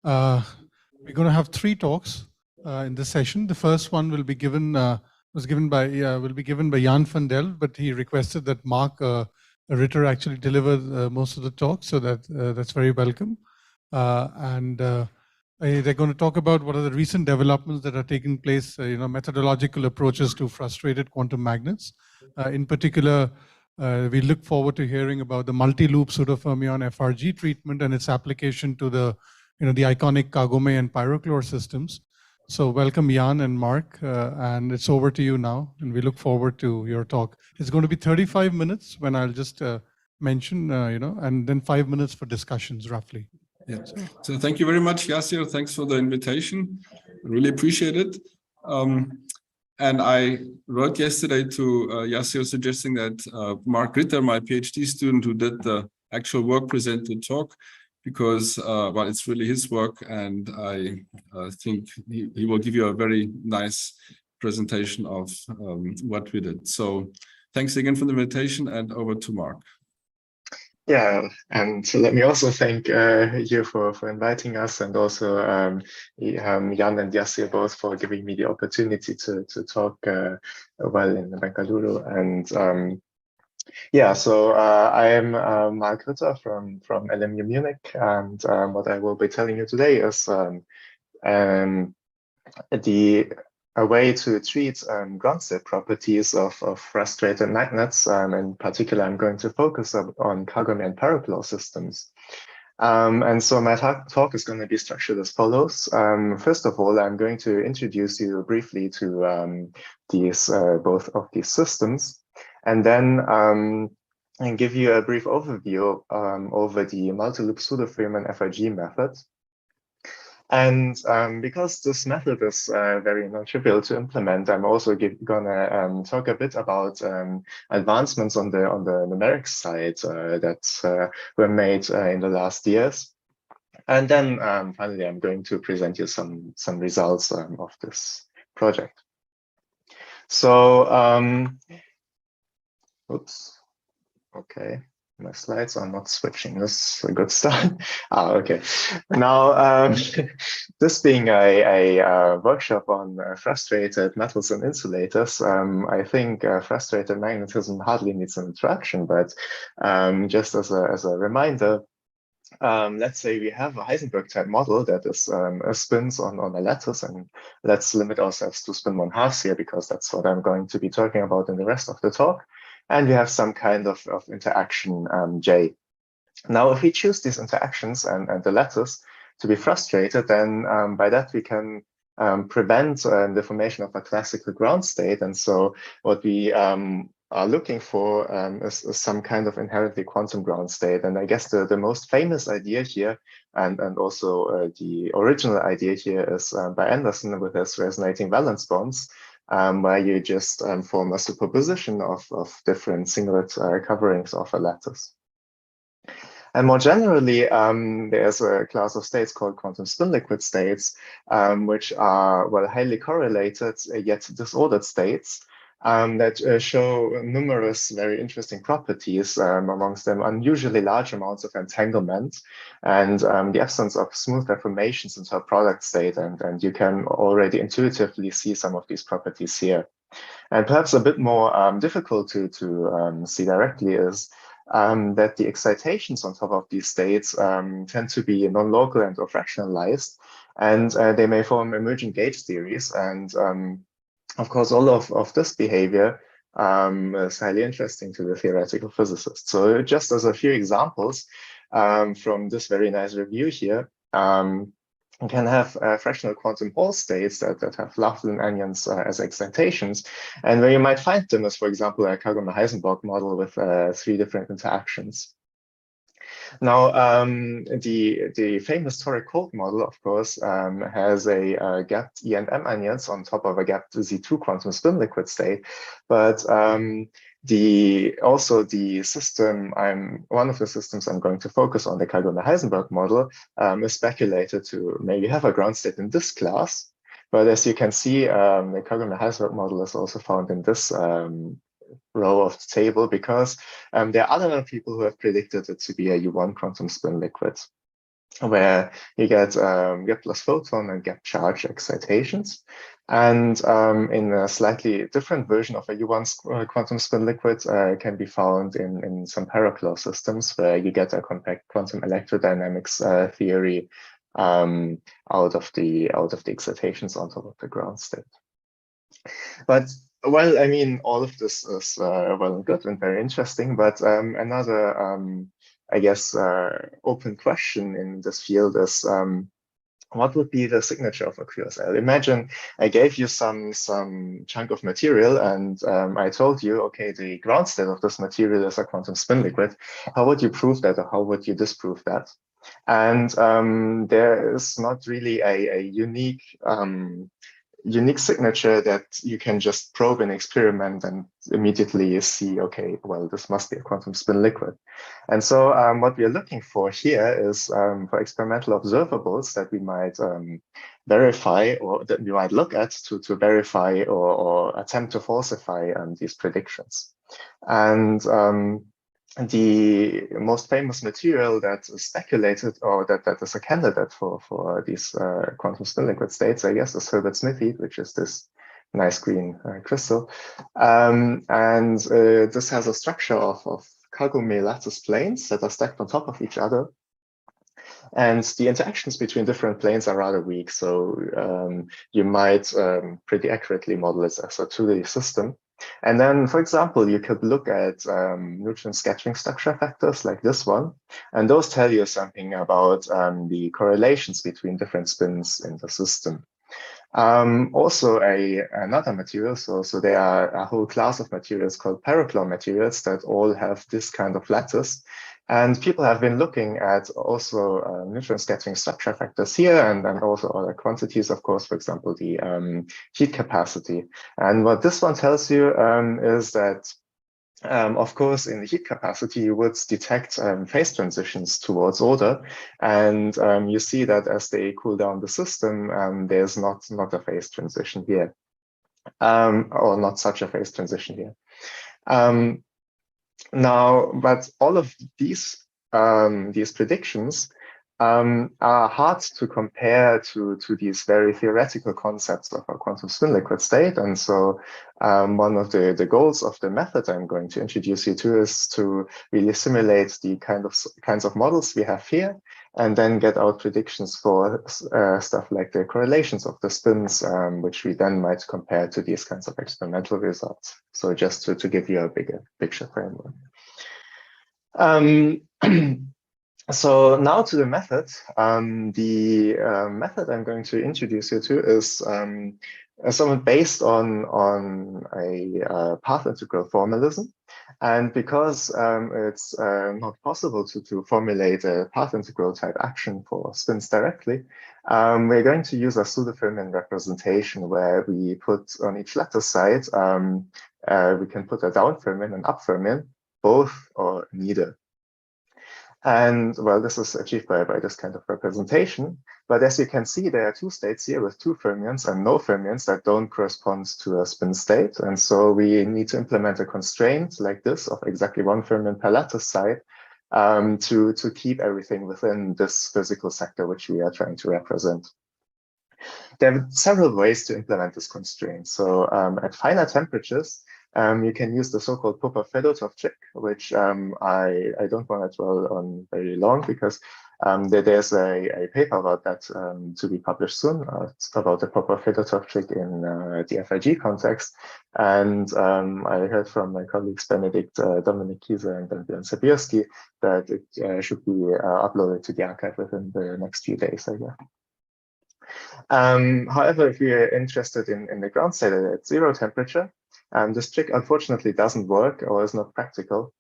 We're going to have 3 talks in this session. The first one will be given by Jan van Delft, but he requested that Marc, a Ritter, actually deliver most of the talk, so that's very welcome. They're going to talk about what are the recent developments that are taking place, methodological approaches to frustrated quantum magnets. In particular, we look forward to hearing about the Multiloop Pseudofermion FRG treatment and its application to the iconic Kagome and Pyrochlore systems. So welcome Jan and Marc, and it's over to you now, and we look forward to your talk. It's going to be 35 minutes when I'll just mention, and then 5 minutes for discussions roughly. Yeah. So thank you very much, Yasir. Thanks for the invitation. I really appreciate it. And I wrote yesterday to Yasir suggesting that Marc Ritter, my PhD student who did the actual work, present the talk, because, well, it's really his work, and I think he will give you a very nice presentation of what we did. So thanks again for the invitation, and over to Marc. Yeah, and so let me also thank you for inviting us, and also Jan and Yasir both for giving me the opportunity to talk while in Bengaluru. And yeah, so I am Marc Ritter from LMU Munich, and what I will be telling you today is a way to treat ground state properties of frustrated magnets. In particular, I'm going to focus on Kagome and Pyrochlore systems. And so my talk is going to be structured as follows. First of all, I'm going to introduce you briefly to both of these systems, and then and give you a brief overview over the Multiloop Pseudofermion FRG method. And because this method is very non-trivial to implement, I'm also gonna talk a bit about advancements on the numeric side that were made in the last years. And then finally, I'm going to present you some results of this project. So, oops, okay. My slides are not switching. This is a good start. Okay. Now, this being a workshop on frustrated metals and insulators, I think frustrated magnetism hardly needs an introduction, but just as a reminder, let's say we have a Heisenberg type model that is spins on a lattice, and let's limit ourselves to spin 1/2 here, because that's what I'm going to be talking about in the rest of the talk. And we have some kind of interaction J. Now, if we choose these interactions and the lattice to be frustrated, then by that we can prevent the formation of a classical ground state. And so what we are looking for is some kind of inherently quantum ground state. And I guess the most famous idea here, and also the original idea here, is by Anderson with his resonating valence bonds, where you just form a superposition of different singlet coverings of a lattice. And more generally, there's a class of states called quantum spin liquid states, which are, well, highly correlated yet disordered states that show numerous very interesting properties, amongst them unusually large amounts of entanglement and the absence of smooth deformations into a product state. And you can already intuitively see some of these properties here. And perhaps a bit more difficult to see directly is that the excitations on top of these states tend to be non-local and or fractionalized, and they may form emergent gauge theories. And of course, all of this behavior is highly interesting to the theoretical physicists. So just as a few examples from this very nice review here, you can have fractional quantum Hall states that have Laughlin anyons as excitations, and where you might find them is, for example, a Kagome Heisenberg model with 3 different interactions. Now, the famous toric-Colt model, of course, has a gapped E and M anyons on top of a gapped Z2 quantum spin liquid state, but also the system one of the systems I'm going to focus on, the Kagome Heisenberg model, is speculated to maybe have a ground state in this class. But as you can see, the Kagome Heisenberg model is also found in this row of the table, because there are other people who have predicted it to be a U1 quantum spin liquid. where you get gap plus photon and gap charge excitations. And in a slightly different version of a U1 quantum spin liquid can be found in some Pyrochlore systems, where you get a compact quantum electrodynamics theory out of the excitations on top of the ground state. But well, I mean, all of this is well and good and very interesting, but another I guess open question in this field is what would be the signature of a QSL? Imagine I gave you some chunk of material and I told you, okay, the ground state of this material is a quantum spin liquid. How would you prove that, or how would you disprove that? And there is not really a unique signature that you can just probe and experiment and immediately see, okay, well, this must be a quantum spin liquid. And so what we are looking for here is for experimental observables that we might verify, or that we might look at to verify or attempt to falsify these predictions. And the most famous material that is speculated, or that is a candidate for these quantum spin liquid states, I guess, is Hilbert-Smithy, which is this nice green crystal. And this has a structure of Kagome lattice planes that are stacked on top of each other. And the interactions between different planes are rather weak. So you might pretty accurately model it as a 2D system. And then, for example, you could look at neutron scattering structure factors like this one, and those tell you something about the correlations between different spins in the system. Also another material, so there are a whole class of materials called Pyrochlore materials that all have this kind of lattice. And people have been looking at also neutron scattering structure factors here, and also other quantities, of course, for example, the heat capacity. And what this one tells you is that, of course, in the heat capacity, you would detect phase transitions towards order. And you see that as they cool down the system, there's not a phase transition here, or not such a phase transition here. Now, but all of these predictions are hard to compare to these very theoretical concepts of a quantum spin liquid state. And so one of the goals of the method I'm going to introduce you to is to really simulate the kinds of models we have here, and then get out predictions for stuff like the correlations of the spins, which we then might compare to these kinds of experimental results. So just to give you a bigger picture framework. So now to the method. The method I'm going to introduce you to is somewhat based on a path integral formalism. And because it's not possible to formulate a path integral type action for spins directly, we're going to use a pseudofermion representation where we put on each lattice side, we can put a down fermion and up fermion, both or neither. And well, this is achieved by this kind of representation. But as you can see, there are two states here with two fermions and no fermions that don't correspond to a spin state. And so we need to implement a constraint like this of exactly one fermion per lattice side to keep everything within this physical sector which we are trying to represent. There are several ways to implement this constraint. So at finer temperatures, you can use the so-called Popper-Fedotov trick, which I don't want to dwell on very long, because there's a paper about that to be published soon. It's about the Popper-Fedotov trick in the FRG context. And I heard from my colleagues Benedikt, Dominik Kieser, and Björn Sabierski that it should be uploaded to the archive within the next few days, I guess. However, if you're interested in the ground state at 0 temperature, this trick unfortunately doesn't work or is not practical.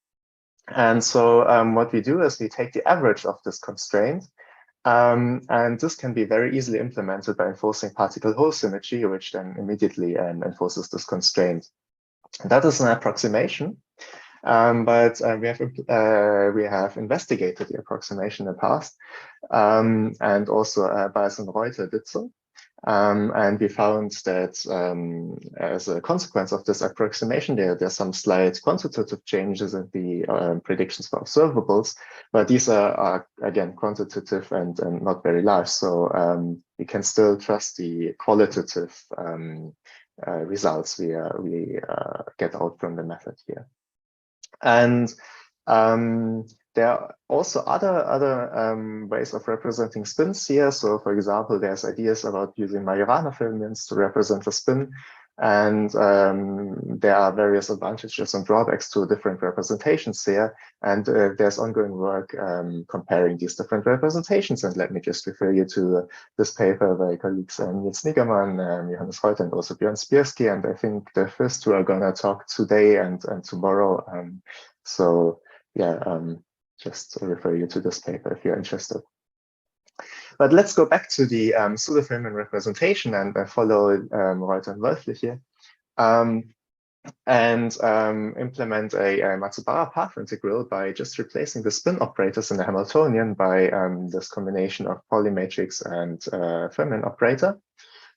And so what we do is we take the average of this constraint, and this can be very easily implemented by enforcing particle-hole symmetry, which then immediately enforces this constraint. That is an approximation, but we have investigated the approximation in the past, and also Bayes and Reuter did so. And we found that as a consequence of this approximation, there's some slight quantitative changes in the predictions for observables, but these are again quantitative and not very large. So we can still trust the qualitative results we get out from the method here. And there are also other ways of representing spins here. So, for example, there's ideas about using Majorana fermions to represent a spin. And there are various advantages and drawbacks to different representations here. And there's ongoing work comparing these different representations. And let me just refer you to this paper by colleagues Nils Niggermann, Johannes Reuter, and also Björn Spierski. And I think the first two are going to talk today and tomorrow. So yeah, just refer you to this paper if you're interested. But let's go back to the pseudofermion representation and follow Reuter and Wölfli here, and implement a Matsubara path integral by just replacing the spin operators in the Hamiltonian by this combination of Pauli matrix and fermion operator.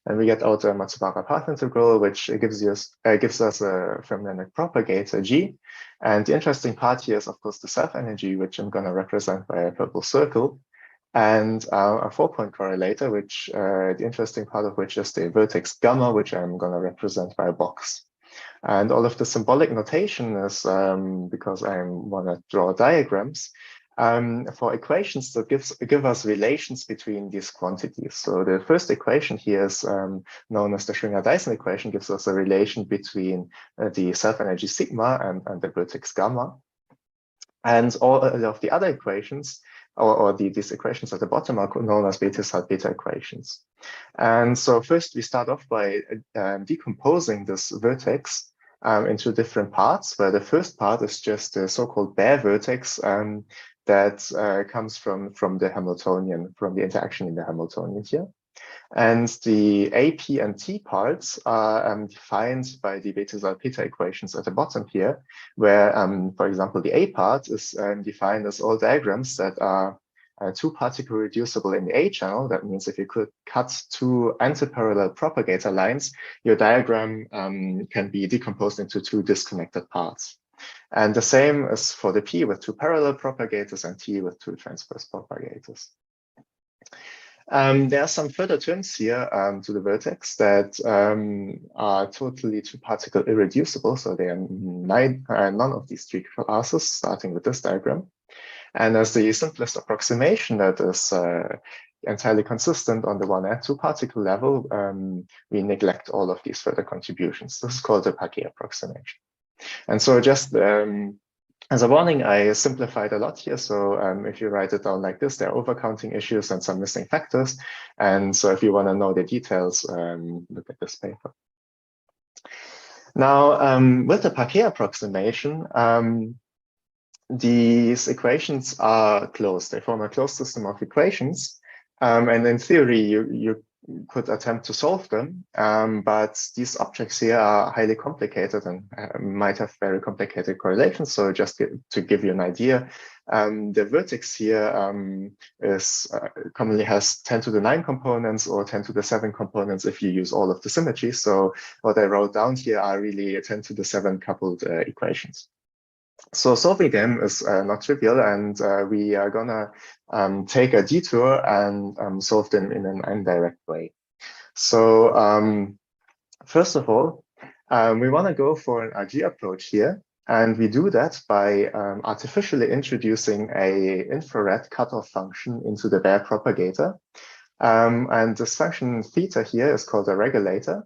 And we get out a Matsubara path integral, which gives us a fermionic propagator G. And the interesting part here is, of course, the self-energy, which I'm going to represent by a purple circle, and a 4-point correlator, which the interesting part of which is the vertex gamma, which I'm going to represent by a box. And all of the symbolic notation is because I want to draw diagrams for equations that give us relations between these quantities. So the first equation here is known as the Schwinger-Dyson equation, gives us a relation between the self-energy sigma and the vertex gamma. And all of the other equations, or these equations at the bottom, are known as beta equations. And so first we start off by decomposing this vertex into different parts, where the first part is just the so-called bare vertex that comes from the Hamiltonian, from the interaction in the Hamiltonian here. And the A, P, and T parts are defined by the beta equations at the bottom here, where, for example, the A part is defined as all diagrams that are two-particle reducible in the A channel. That means if you could cut two antiparallel propagator lines, your diagram can be decomposed into two disconnected parts. And the same is for the P with two parallel propagators and T with two transverse propagators. There are some further terms here to the vertex that are totally two-particle irreducible. So they are none of these three classes, starting with this diagram. And as the simplest approximation that is entirely consistent on the one and two-particle level, we neglect all of these further contributions. This is called the Parquet approximation. And so just as a warning, I simplified a lot here. So if you write it down like this, there are overcounting issues and some missing factors. And so if you want to know the details, look at this paper. Now, with the Parquet approximation, these equations are closed. They form a closed system of equations. And in theory, you could attempt to solve them, but these objects here are highly complicated and might have very complicated correlations. So just to give you an idea, the vertex here commonly has 10 to the 9 components or 10 to the 7 components if you use all of the symmetries. So what I wrote down here are really 10 to the 7 coupled equations. So solving them is not trivial, and we are gonna take a detour and solve them in an indirect way. So first of all, we want to go for an RG approach here, and we do that by artificially introducing a infrared cutoff function into the bare propagator. And this function theta here is called a regulator.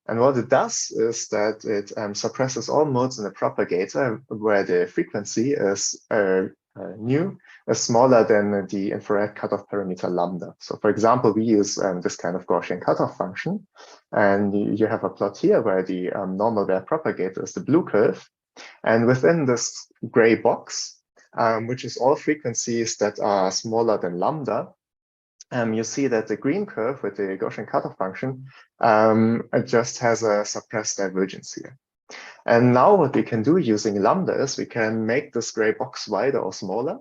And what it does is that it suppresses all modes in the propagator where the frequency is nu is smaller than the infrared cutoff parameter lambda. So for example, we use this kind of Gaussian cutoff function, and you have a plot here where the normal bare propagator is the blue curve. And within this gray box, which is all frequencies that are smaller than lambda, you see that the green curve with the Gaussian cutoff function it just has a suppressed divergence here. And now what we can do using lambda is we can make this gray box wider or smaller.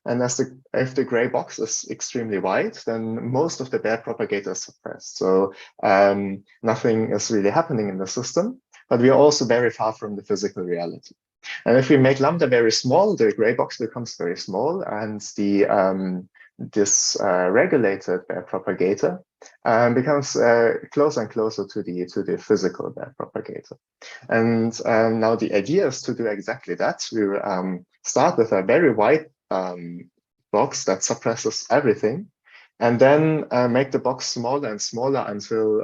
And if the gray box is extremely wide, then most of the Baire propagator is suppressed. So nothing is really happening in the system, but we are also very far from the physical reality. And if we make lambda very small, the gray box becomes very small, and the this regulated Baire propagator becomes closer and closer to the physical Baire propagator. And now the idea is to do exactly that. We start with a very wide box that suppresses everything, and then make the box smaller and smaller until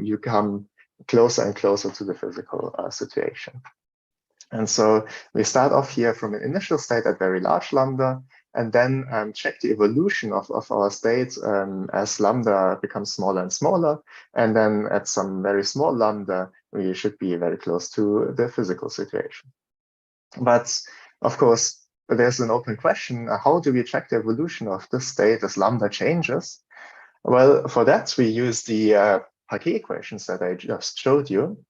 you come closer and closer to the physical situation. And so we start off here from an initial state at very large lambda, and then check the evolution of our state as lambda becomes smaller and smaller. And then at some very small lambda, we should be very close to the physical situation. But of course, there's an open question. How do we check the evolution of this state as lambda changes? Well, for that, we use the Parquet equations that I just showed you.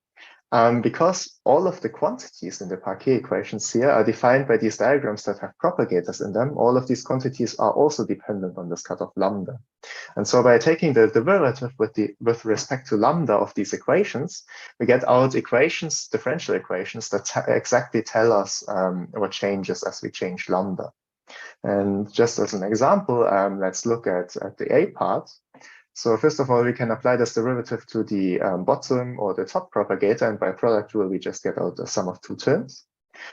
Because all of the quantities in the Parquet equations here are defined by these diagrams that have propagators in them, all of these quantities are also dependent on this cutoff lambda. And so by taking the derivative with respect to lambda of these equations, we get out equations, differential equations that exactly tell us what changes as we change lambda. And just as an example, let's look at the A part. So first of all, we can apply this derivative to the bottom or the top propagator, and by product rule, we just get out the sum of two terms.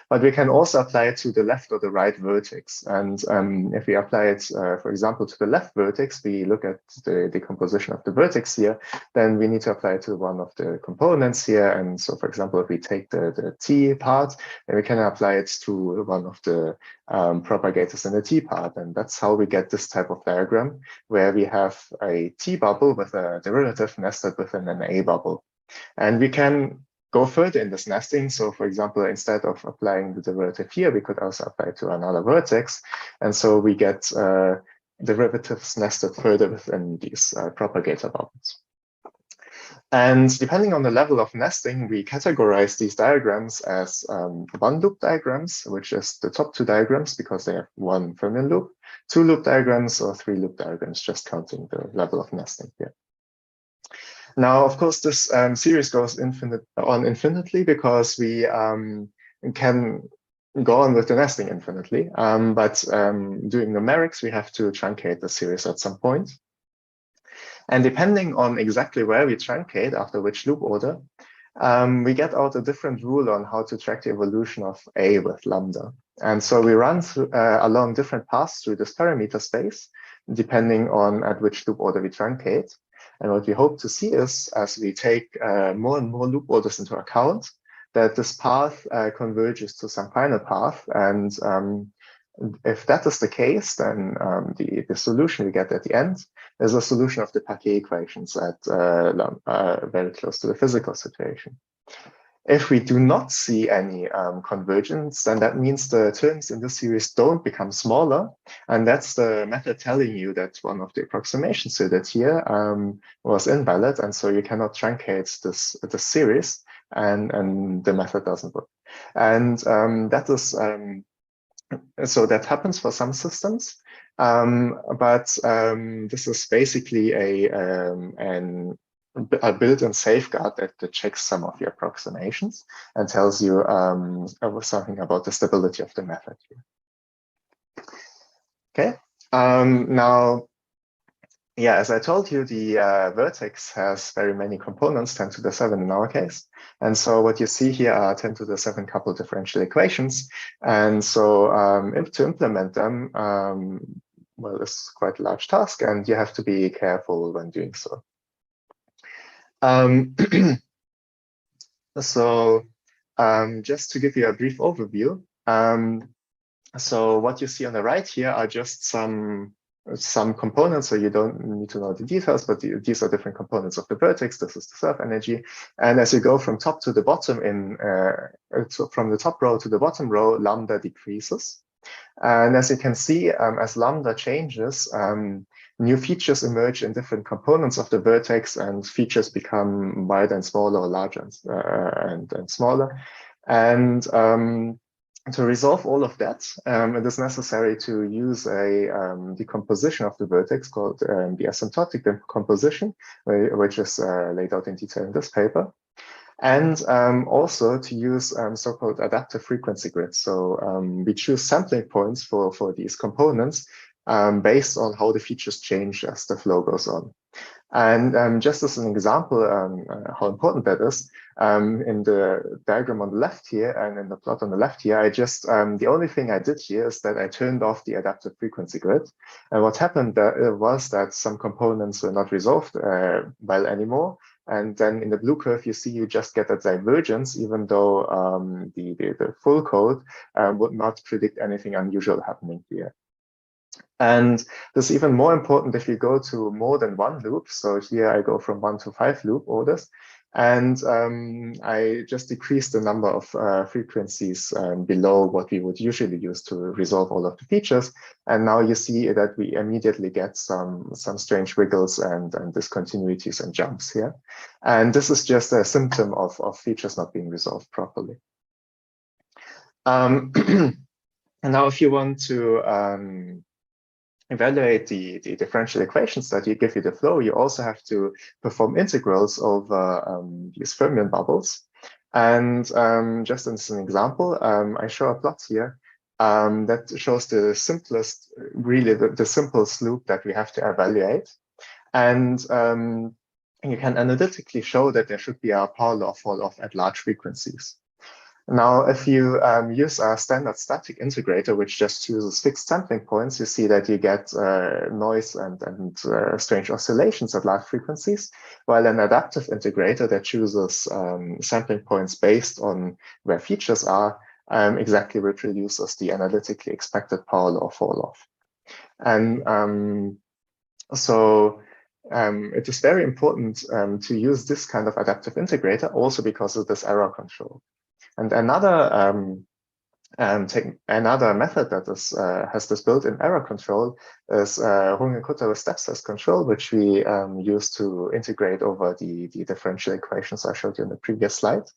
But we can also apply it to the left or the right vertex. And if we apply it, for example, to the left vertex, we look at the decomposition of the vertex here, then we need to apply it to one of the components here. And so, for example, if we take the T part, then we can apply it to one of the propagators in the T part. And that's how we get this type of diagram, where we have a T bubble with a derivative nested within an A bubble. And we can go further in this nesting. So for example, instead of applying the derivative here, we could also apply it to another vertex. And so we get derivatives nested further within these propagator bubbles. And depending on the level of nesting, we categorize these diagrams as one loop diagrams, which is the top two diagrams because they have one fermion loop, two loop diagrams, or three loop diagrams, just counting the level of nesting here. Now, of course, this series goes infinitely because we can go on with the nesting infinitely. But doing numerics, we have to truncate the series at some point. And depending on exactly where we truncate, after which loop order, we get out a different rule on how to track the evolution of A with lambda. And so we run along different paths through this parameter space, depending on at which loop order we truncate. And what we hope to see is, as we take more and more loop orders into account, that this path converges to some final path. And if that is the case, then the solution we get at the end is a solution of the Parquet equations at very close to the physical situation. If we do not see any convergence, then that means the terms in this series don't become smaller. And that's the method telling you that one of the approximations you did here was invalid. And so you cannot truncate this series, and the method doesn't work. And that is, so that happens for some systems. But this is basically a built-in safeguard that checks some of your approximations and tells you something about the stability of the method here. Okay, now, yeah, as I told you, the vertex has very many components, 10 to the 7 in our case. And so what you see here are 10 to the 7 coupled differential equations. And so to implement them, well, it's quite a large task, and you have to be careful when doing so. So just to give you a brief overview, so what you see on the right here are just some components, so you don't need to know the details, but these are different components of the vertex. This is the surf energy, and as you go from top to the bottom from the top row to the bottom row, lambda decreases. And as you can see, as lambda changes, new features emerge in different components of the vertex, and features become wider and smaller, or larger and smaller. And to resolve all of that, it is necessary to use a decomposition of the vertex called the asymptotic decomposition, which is laid out in detail in this paper. And also to use so-called adaptive frequency grids. So we choose sampling points for these components based on how the features change as the flow goes on. And just as an example, how important that is, in the diagram on the left here and in the plot on the left here, I just, the only thing I did here is that I turned off the adaptive frequency grid. And what happened was that some components were not resolved well anymore. And then in the blue curve, you see you just get a divergence, even though the full code would not predict anything unusual happening here. And this is even more important if you go to more than one loop. So here I go from 1 to 5 loop orders. And I just decrease the number of frequencies below what we would usually use to resolve all of the features. And now you see that we immediately get some strange wiggles and discontinuities and jumps here. And this is just a symptom of features not being resolved properly. And now if you want to evaluate the differential equations that give you the flow, you also have to perform integrals over these fermion bubbles. And just as an example, I show a plot here that shows the simplest, really the simplest loop that we have to evaluate. And you can analytically show that there should be a power law fall off at large frequencies. Now, if you use a standard static integrator, which just uses fixed sampling points, you see that you get noise and strange oscillations at large frequencies, while an adaptive integrator that chooses sampling points based on where features are exactly reproduces the analytically expected power law fall off. And so it is very important to use this kind of adaptive integrator also because of this error control. And another method that has this built-in error control is Runge-Kutta step size control, which we use to integrate over the differential equations I showed you in the previous slide.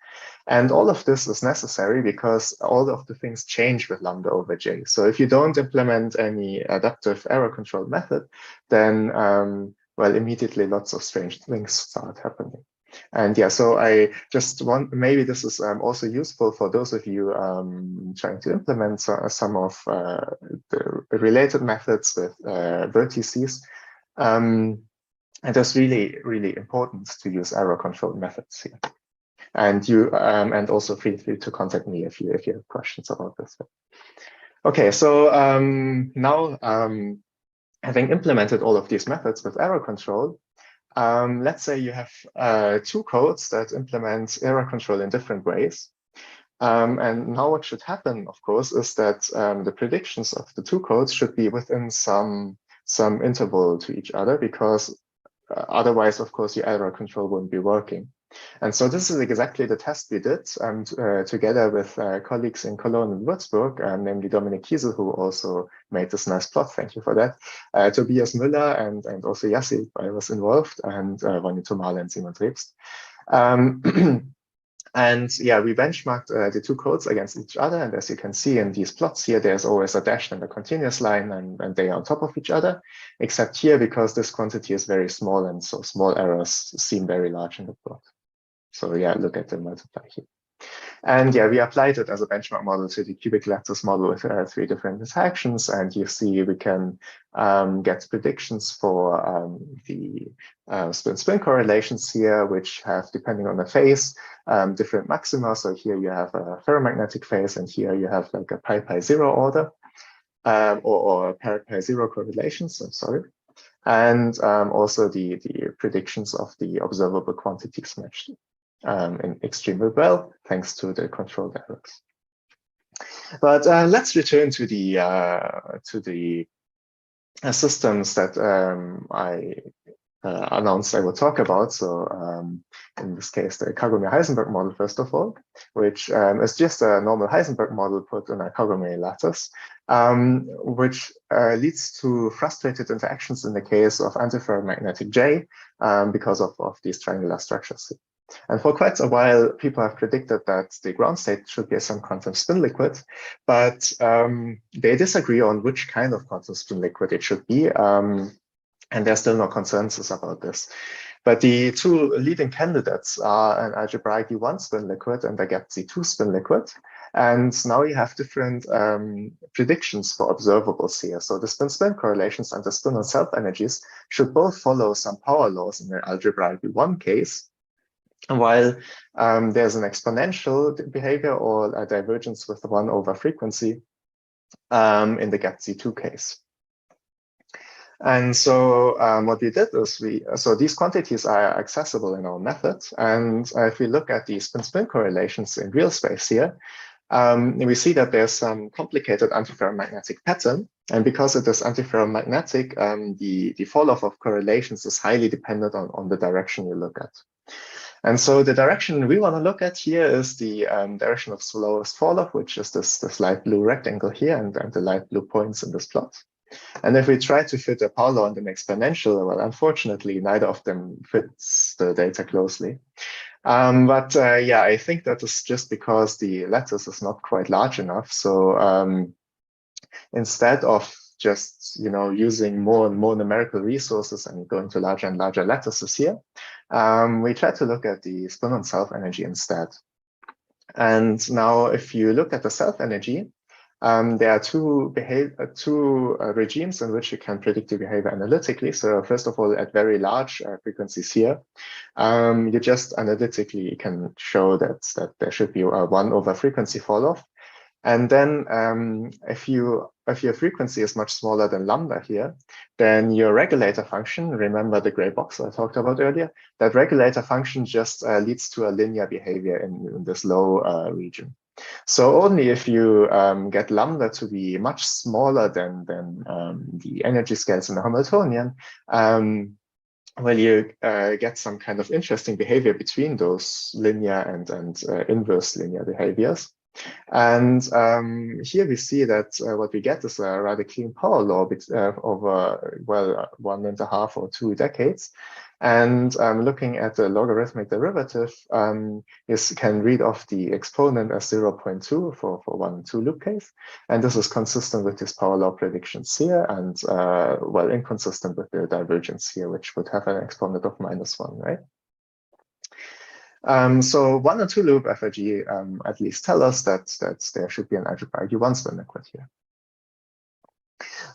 And all of this is necessary because all of the things change with lambda over j. So if you don't implement any adaptive error control method, then well, immediately lots of strange things start happening. And yeah, so I just want, maybe this is also useful for those of you trying to implement some of the related methods with vertices. It is really, really important to use error control methods here. And you and also feel free to contact me if you have questions about this. Okay, so now having implemented all of these methods with error control, let's say you have 2 codes that implement error control in different ways. And now what should happen, of course, is that the predictions of the 2 codes should be within some interval to each other, because otherwise, of course, your error control won't be working. And so this is exactly the test we did together with colleagues in Cologne and Würzburg, namely Dominik Kiesel, who also made this nice plot. Thank you for that. Tobias Müller and also Yasir, I was involved, and Ronny, Thomale, and Simon Trebst. And yeah, we benchmarked the 2 codes against each other. And as you can see in these plots here, there's always a dashed and a continuous line, and they are on top of each other, except here, because this quantity is very small, and so small errors seem very large in the plot. So yeah, look at the multiply here. And yeah, we applied it as a benchmark model to the cubic lattice model with 3 different interactions. And you see we can get predictions for the spin-spin correlations here, which have, depending on the phase, different maxima. So here you have a ferromagnetic phase, and here you have like a pi-pi-0 order, or pi-pi-0 correlations, I'm sorry. And also the predictions of the observable quantities matched extremely well, thanks to the controlled errors. But let's return to the systems that I announced I will talk about. So in this case, the Kagome Heisenberg model, first of all, which is just a normal Heisenberg model put in a Kagome lattice, which leads to frustrated interactions in the case of antiferromagnetic J because of these triangular structures. And for quite a while, people have predicted that the ground state should be some quantum spin liquid, but they disagree on which kind of quantum spin liquid it should be. And there's still no consensus about this. But the two leading candidates are an algebraic U1 spin liquid and a GAP-Z2 spin liquid. And now you have different predictions for observables here. So the spin-spin correlations and the spin and self energies should both follow some power laws in the algebraic U1 case, while there's an exponential behavior or a divergence with 1 over frequency in the GAP-Z2 case. And so what we did is so these quantities are accessible in our method. And if we look at the spin-spin correlations in real space here, we see that there's some complicated antiferromagnetic pattern. And because it is antiferromagnetic, the fall-off of correlations is highly dependent on the direction you look at. And so the direction we want to look at here is the direction of slowest fall-off, which is this light blue rectangle here and the light blue points in this plot. And if we try to fit a power law and an exponential, well, unfortunately, neither of them fits the data closely. Yeah, I think that is just because the lattice is not quite large enough. So instead of just using more and more numerical resources and going to larger and larger lattices here, we try to look at the spin and self energy instead. And now, if you look at the self energy, there are two regimes in which you can predict the behavior analytically. So first of all, at very large frequencies here, you just analytically can show that there should be a 1 over frequency fall off. And then if your frequency is much smaller than lambda here, then your regulator function, remember the gray box I talked about earlier, that regulator function just leads to a linear behavior in this low region. So only if you get lambda to be much smaller than the energy scales in the Hamiltonian, will you get some kind of interesting behavior between those linear and inverse linear behaviors. And here we see that what we get is a rather clean power law over, well, 1.5 or 2 decades. And looking at the logarithmic derivative, this can read off the exponent as 0.2 for 1 and 2 loop case. And this is consistent with these power law predictions here and, well, inconsistent with the divergence here, which would have an exponent of -1, right? So 1 and 2 loop FRG at least tell us that there should be an algebraic U1 spin liquid here.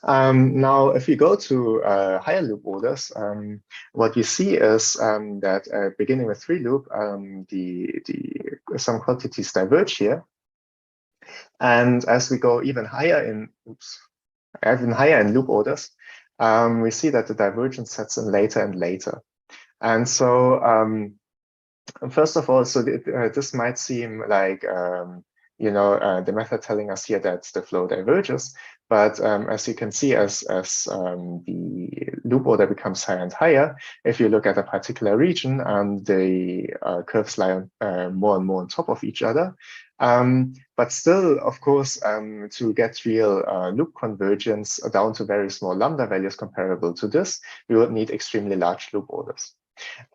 Now, if we go to higher loop orders, what we see is that beginning with 3 loop, some quantities diverge here. And as we go even higher in loop orders, we see that the divergence sets in later and later. And so first of all, so this might seem like the method telling us here that the flow diverges, but as you can see, as the loop order becomes higher and higher, if you look at a particular region, the curves lie more and more on top of each other. But still, of course, to get real loop convergence down to very small lambda values comparable to this, we would need extremely large loop orders.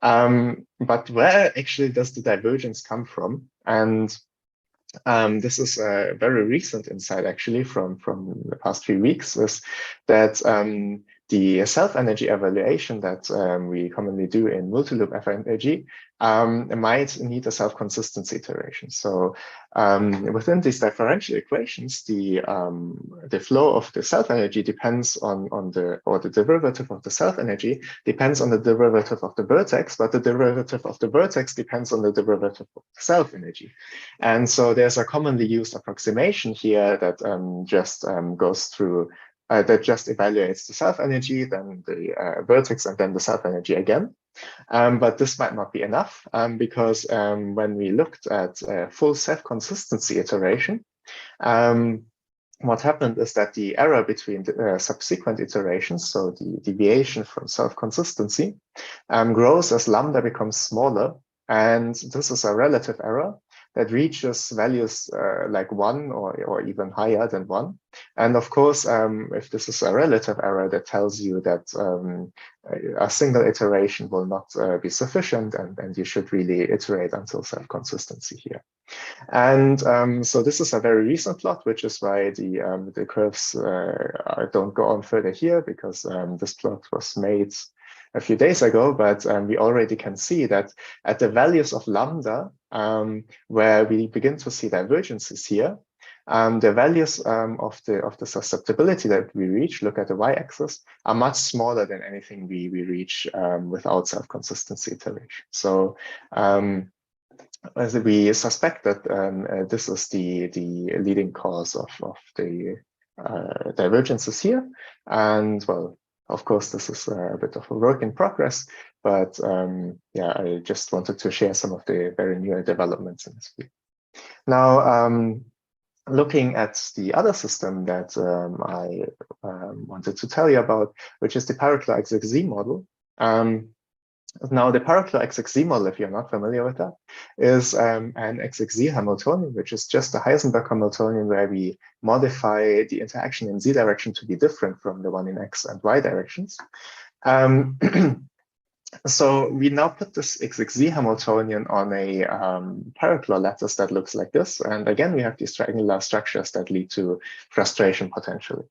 But where actually does the divergence come from? And this is a very recent insight actually from the past few weeks, is that the self-energy evaluation that we commonly do in multiloop FRG might need a self-consistency iteration. So within these differential equations, the flow of the self-energy depends on the derivative of the self-energy depends on the derivative of the vertex, but the derivative of the vertex depends on the derivative of the self-energy. And so there's a commonly used approximation here that just goes through that just evaluates the self-energy, then the vertex, and then the self-energy again. But this might not be enough because when we looked at full self-consistency iteration, what happened is that the error between the subsequent iterations, so the deviation from self-consistency, grows as lambda becomes smaller. And this is a relative error. that reaches values like 1 or even higher than 1. And of course, if this is a relative error, that tells you that a single iteration will not be sufficient, and you should really iterate until self-consistency here. And so this is a very recent plot, which is why the curves don't go on further here, because this plot was made a few days ago, but we already can see that at the values of lambda, where we begin to see divergences here, the values of the susceptibility that we reach, look at the y-axis, are much smaller than anything we reach without self-consistency iteration. So as we suspect that this is the leading cause of the divergences here. And well, of course, this is a bit of a work in progress, but yeah, I just wanted to share some of the very new developments in this field. Now, looking at the other system that I wanted to tell you about, which is the Pyrochlore XXZ model. Now, the Pyrochlore XXZ model, if you're not familiar with that, is an XXZ Hamiltonian, which is just a Heisenberg Hamiltonian where we modify the interaction in z direction to be different from the one in x and y directions. So we now put this XXZ Hamiltonian on a Pyrochlore lattice that looks like this. And again, we have these triangular structures that lead to frustration potentially.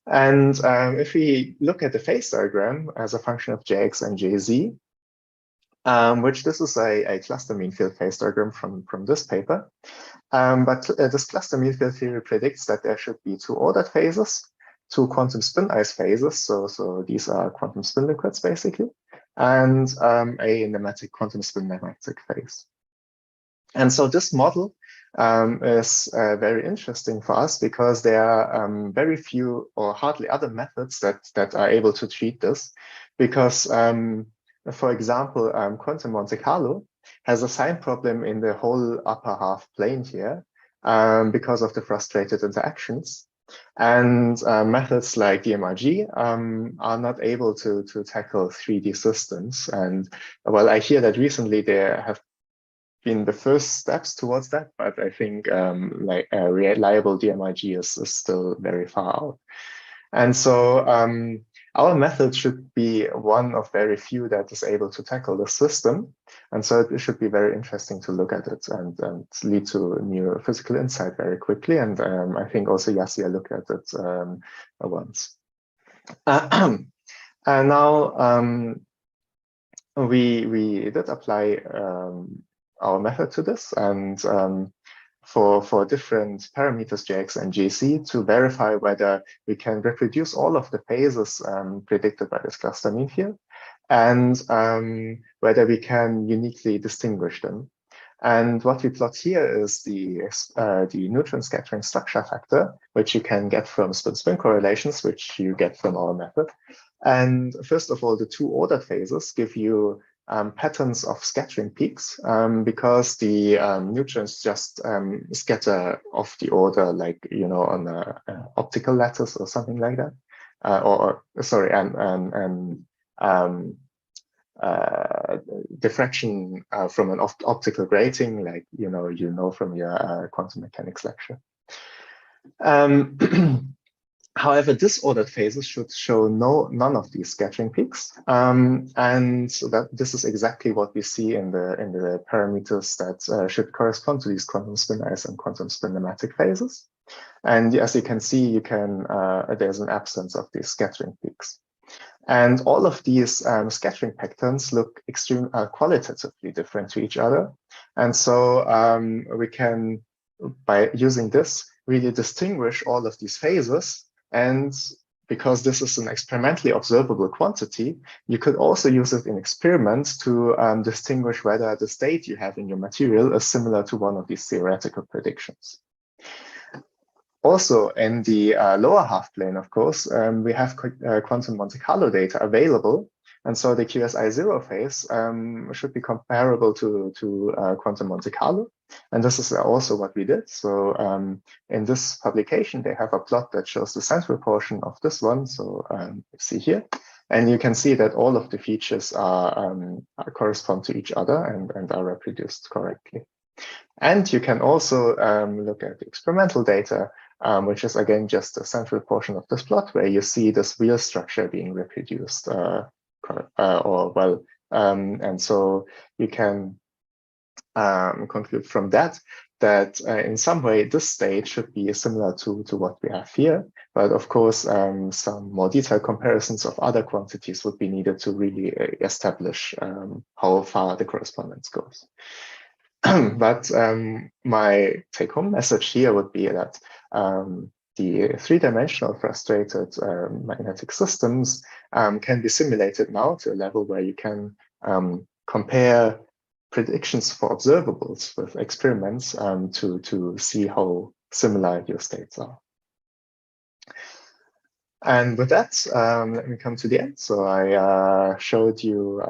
And if we look at the phase diagram as a function of Jx and Jz, which this is a cluster mean field phase diagram from this paper, but this cluster mean field theory predicts that there should be 2 ordered phases, 2 quantum spin ice phases, so these are quantum spin liquids basically, and a nematic quantum spin nematic phase. And so this model is very interesting for us because there are very few or hardly other methods that are able to treat this. Because, for example, quantum Monte Carlo has a sign problem in the whole upper half plane here because of the frustrated interactions. And methods like DMRG are not able to tackle 3D systems. And well, I hear that recently there have been the first steps towards that, but I think like a reliable DMRG is still very far out. And so our method should be one of very few that is able to tackle the system. And so it should be very interesting to look at it and lead to new physical insight very quickly. And I think also Yasir looked at it once. And now we did apply our method to this, and for different parameters Jx and Jc to verify whether we can reproduce all of the phases predicted by this cluster mean field, and whether we can uniquely distinguish them. And what we plot here is the neutron scattering structure factor, which you can get from spin-spin correlations, which you get from our method. And first of all, the 2 ordered phases give you patterns of scattering peaks because the neutrons just scatter off the order, like, you know, on an optical lattice or something like that, diffraction from an optical grating, like you know from your quantum mechanics lecture. However, disordered phases should show none of these scattering peaks, and so that this is exactly what we see in the parameters that should correspond to these quantum spin ice and quantum spin nematic phases. And as you can see, there's an absence of these scattering peaks. And all of these scattering patterns look extremely qualitatively different to each other. And so we can, by using this, really distinguish all of these phases. And because this is an experimentally observable quantity, you could also use it in experiments to distinguish whether the state you have in your material is similar to one of these theoretical predictions. Also, in the lower half plane, of course, we have quantum Monte Carlo data available. And so the QSI0 phase should be comparable to quantum Monte Carlo. And this is also what we did. So in this publication, they have a plot that shows the central portion of this one. So you see here. And you can see that all of the features are correspond to each other and are reproduced correctly. And you can also look at the experimental data, which is again just the central portion of this plot where you see this wheel structure being reproduced, and so you can conclude from that in some way this state should be similar to what we have here. But of course, some more detailed comparisons of other quantities would be needed to really establish how far the correspondence goes. But my take-home message here would be that the three-dimensional frustrated magnetic systems can be simulated now to a level where you can compare predictions for observables with experiments to see how similar your states are. And with that, let me come to the end. So I showed you,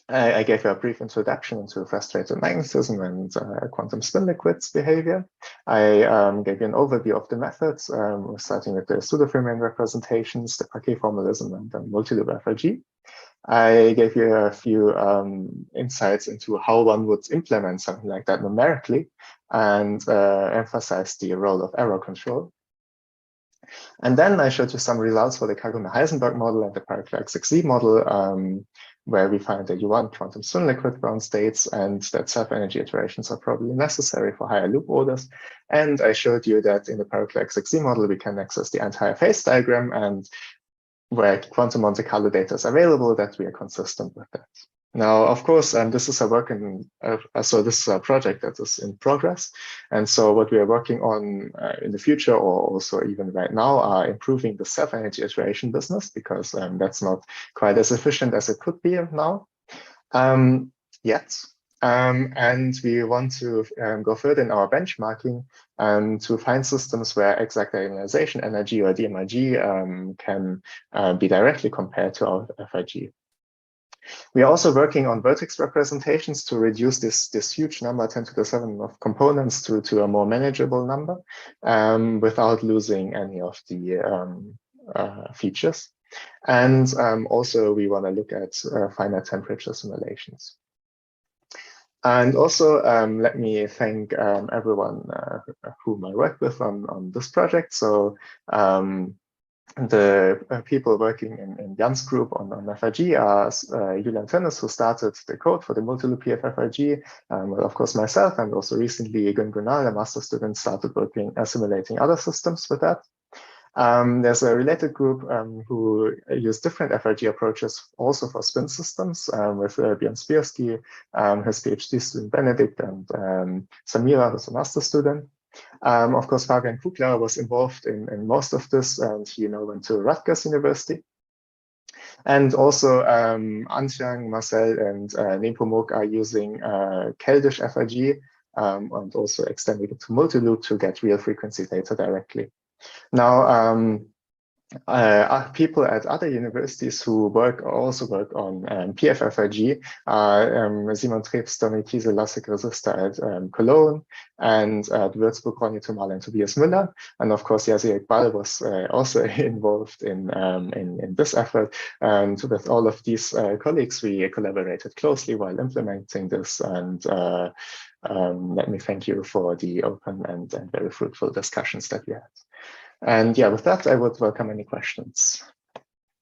I gave you a brief introduction into frustrated magnetism and quantum spin liquids behavior. I gave you an overview of the methods, starting with the Pseudofermion representations, the Parquet formalism, and the Multiloop FRG. I gave you a few insights into how one would implement something like that numerically, and emphasized the role of error control. And then I showed you some results for the Kagome Heisenberg model and the Pyrochlore XXZ model, where we find that you want quantum spin liquid ground states and that self-energy iterations are probably necessary for higher loop orders. And I showed you that in the Pyrochlore XXZ model, we can access the entire phase diagram, and where quantum Monte Carlo data is available, that we are consistent with that. Now, of course, this is a this is a project that is in progress. And so what we are working on in the future, or also even right now, are improving the self-energy iteration business, because that's not quite as efficient as it could be now yet. And we want to go further in our benchmarking to find systems where exact diagonalization energy, or DMRG, can be directly compared to our FRG. We are also working on vertex representations to reduce this huge number, 10 to the 7 of components, to a more manageable number without losing any of the features. And also we want to look at finite temperature simulations. And also, let me thank everyone whom I worked with on this project. So the people working in Jan's group on FRG are Julian Tennis, who started the code for the Multiloop FRG, of course myself, and also recently Gunal, a master student, started working simulating other systems with that. There's a related group who use different FRG approaches also for spin systems, with Björn Spierski, his PhD student Benedict, and Samira, who's a master student. Of course, Fabian Kugler was involved in most of this, and he now went to Rutgers University. And also Antiang, Marcel, and Nepomuk are using Keldysh FRG, and also extending it to Multiloop to get real frequency data directly. Now, people at other universities who also work on PFFRG, Simon Trebs, Donny Thiese, Lassig Resistor at Cologne, and at Würzburg, Ronny, Thomale, and Tobias Müller. And of course, Yasir Iqbal was also involved in this effort. And with all of these colleagues, we collaborated closely while implementing this. And let me thank you for the open and very fruitful discussions that we had. And yeah, with that, I would welcome any questions.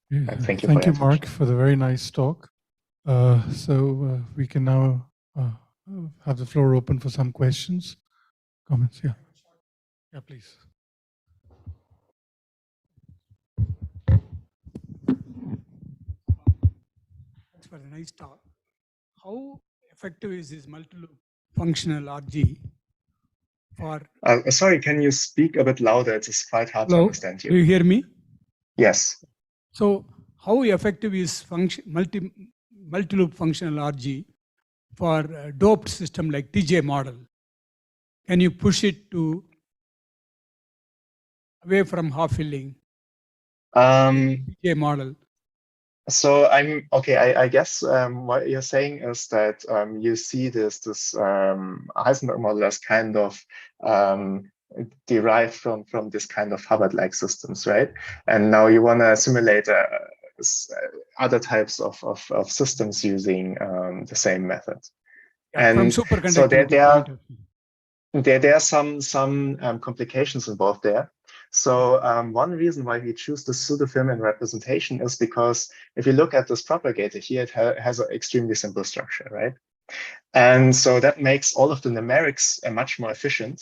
Yeah, and thank you, Marc, for the very nice talk. We can now have the floor open for some questions, comments. Yeah, please. Thanks for the nice talk. How effective is this multiloop functional RG? Sorry, can you speak a bit louder? It's quite hard to understand you. Do you hear me? Yes. So how effective is multiloop functional RG for a doped system like TJ model? Can you push it to away from half filling TJ model? So I guess what you're saying is that you see this Heisenberg model as kind of derived from this kind of Hubbard-like systems, right? And now you want to simulate other types of systems using the same method. And from superconductivity so there point of view. there are some complications involved there. So one reason why we choose the pseudofermion representation is because if you look at this propagator here, it has an extremely simple structure, right? And so that makes all of the numerics much more efficient.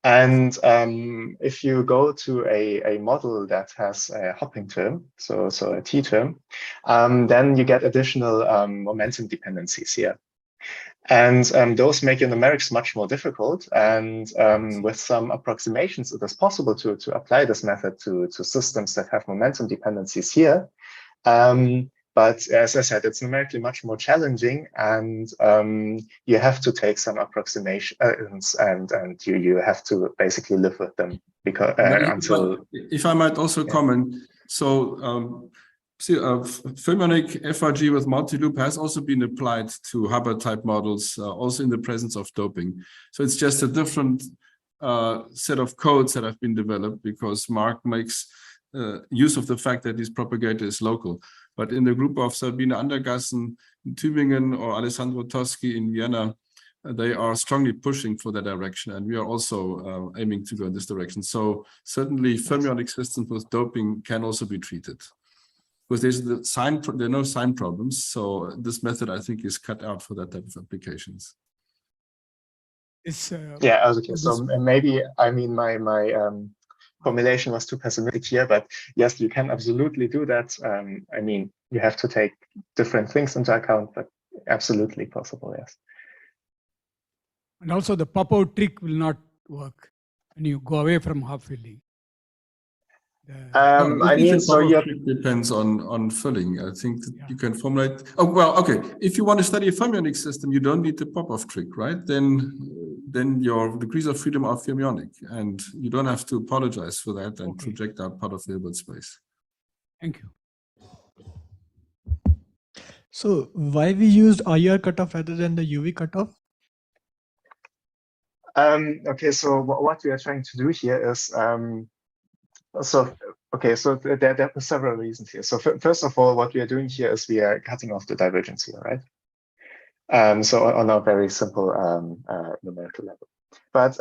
And if you go to a model that has a hopping term, so a T term, then you get additional momentum dependencies here. And those make your numerics much more difficult. And with some approximations, it is possible to apply this method to systems that have momentum dependencies here. But as I said, it's numerically much more challenging, and you have to take some approximations, and you have to basically live with them because until. If I might also comment, so. Fermionic FRG with multiloop has also been applied to Hubbard-type models, also in the presence of doping. So it's just a different set of codes that have been developed because Marc makes use of the fact that this propagator is local. But in the group of Sabine Andergassen in Tübingen or Alessandro Toschi in Vienna, they are strongly pushing for that direction, and we are also aiming to go in this direction. So certainly fermionic systems with doping can also be treated. Because there are no sign problems, so this method I think is cut out for that type of applications. Yeah, okay. So maybe I mean my formulation was too pessimistic here, but yes, you can absolutely do that. I mean, you have to take different things into account, but absolutely possible, yes. And also the pop-out trick will not work when you go away from half filling. I mean, so depends on filling. I think that you can formulate. Oh well, okay. If you want to study a fermionic system, you don't need the pop-off trick, right? Then your degrees of freedom are fermionic, and you don't have to apologize for that and project out part of the Hilbert space. Thank you. So why we used IR cutoff rather than the UV cutoff? Okay, so what we are trying to do here is so there are several reasons here. So first of all, what we are doing here is we are cutting off the divergence here, right? So on a very simple numerical level. But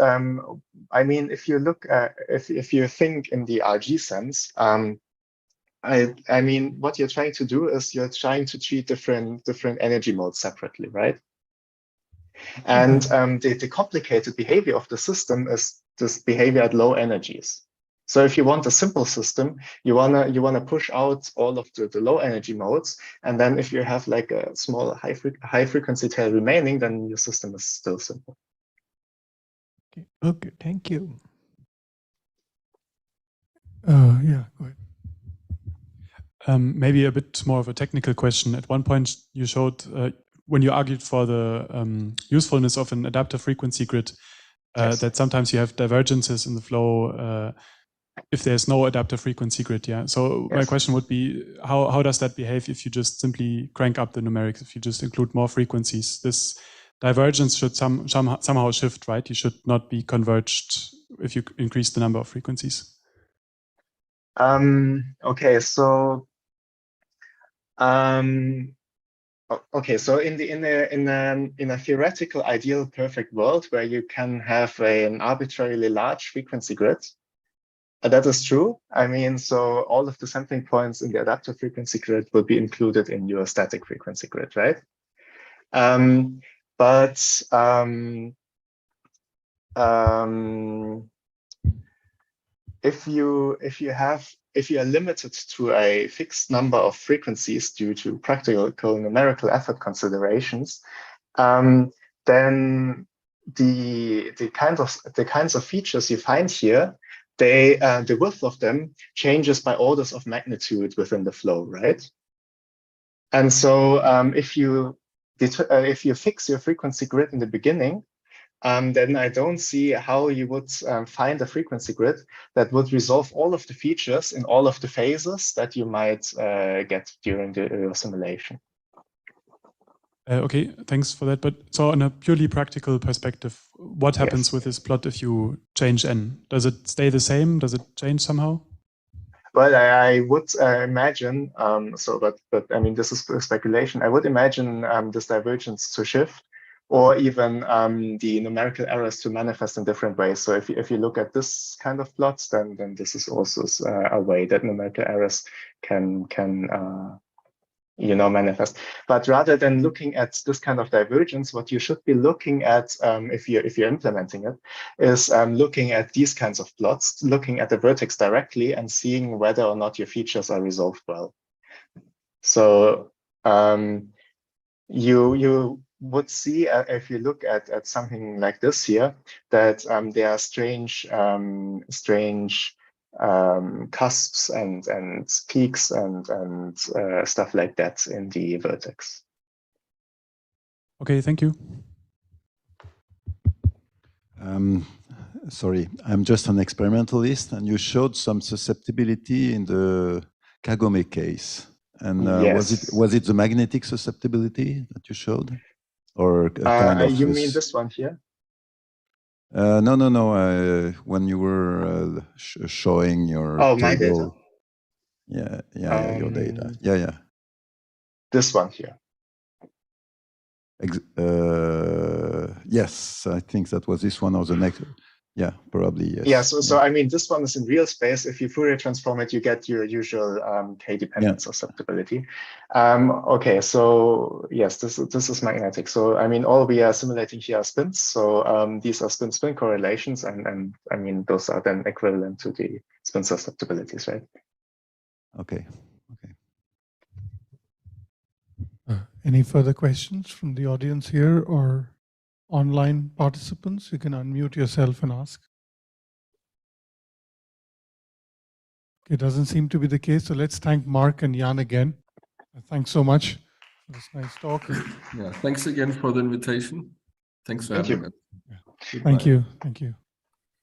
I mean, if you look, if you think in the RG sense, I mean, what you're trying to do is you're trying to treat different energy modes separately, right? And the complicated behavior of the system is this behavior at low energies. So if you want a simple system, you wanna push out all of the low energy modes, and then if you have like a small high frequency tail remaining, then your system is still simple. Okay, thank you. Yeah, go ahead. Maybe a bit more of a technical question. At one point, you showed when you argued for the usefulness of an adaptive frequency grid, that sometimes you have divergences in the flow if there's no adaptive frequency grid. Yeah. So my question would be, how does that behave if you just simply crank up the numerics? If you just include more frequencies, this divergence should somehow shift, right? You should not be converged if you increase the number of frequencies. Okay, so okay, so in a theoretical ideal perfect world where you can have an arbitrarily large frequency grid, that is true. I mean, so all of the sampling points in the adaptive frequency grid will be included in your static frequency grid, right? But if you are limited to a fixed number of frequencies due to practical numerical effort considerations, then the kinds of features you find here, the width of them changes by orders of magnitude within the flow, right? And so if you fix your frequency grid in the beginning, then I don't see how you would find a frequency grid that would resolve all of the features in all of the phases that you might get during the simulation. Okay, thanks for that. But so on a purely practical perspective, what happens with this plot if you change n? Does it stay the same? Does it change somehow? Well, I would imagine, but I mean, this is speculation. I would imagine this divergence to shift, or even the numerical errors to manifest in different ways. So if you look at this kind of plots, then this is also a way that numerical errors can manifest. But rather than looking at this kind of divergence, what you should be looking at, if you're implementing it, is looking at these kinds of plots, looking at the vertex directly and seeing whether or not your features are resolved well. So you would see, if you look at something like this here, that there are strange cusps and peaks and stuff like that in the vertex. Okay, thank you. Sorry, I'm just an experimentalist, and you showed some susceptibility in the Kagome case. And Yes. was it the magnetic susceptibility that you showed, or a kind of? You mean this one here? No. When you were showing your my table. data. Yeah, your data. Yeah. This one here. Yes, I think that was this one or the next. Yeah, probably yes. Yeah, so I mean, this one is in real space. If you Fourier transform it, you get your usual k-dependent susceptibility. Okay, so yes, this is magnetic. So I mean, all we are simulating here are spins. So these are spin-spin correlations, and I mean, those are then equivalent to the spin susceptibilities, right? Okay. Any further questions from the audience here or online participants? You can unmute yourself and ask. Okay, doesn't seem to be the case. So let's thank Marc and Jan again. Thanks so much for this nice talk. Yeah, thanks again for the invitation. Thanks for having us. Thank you. Thank you.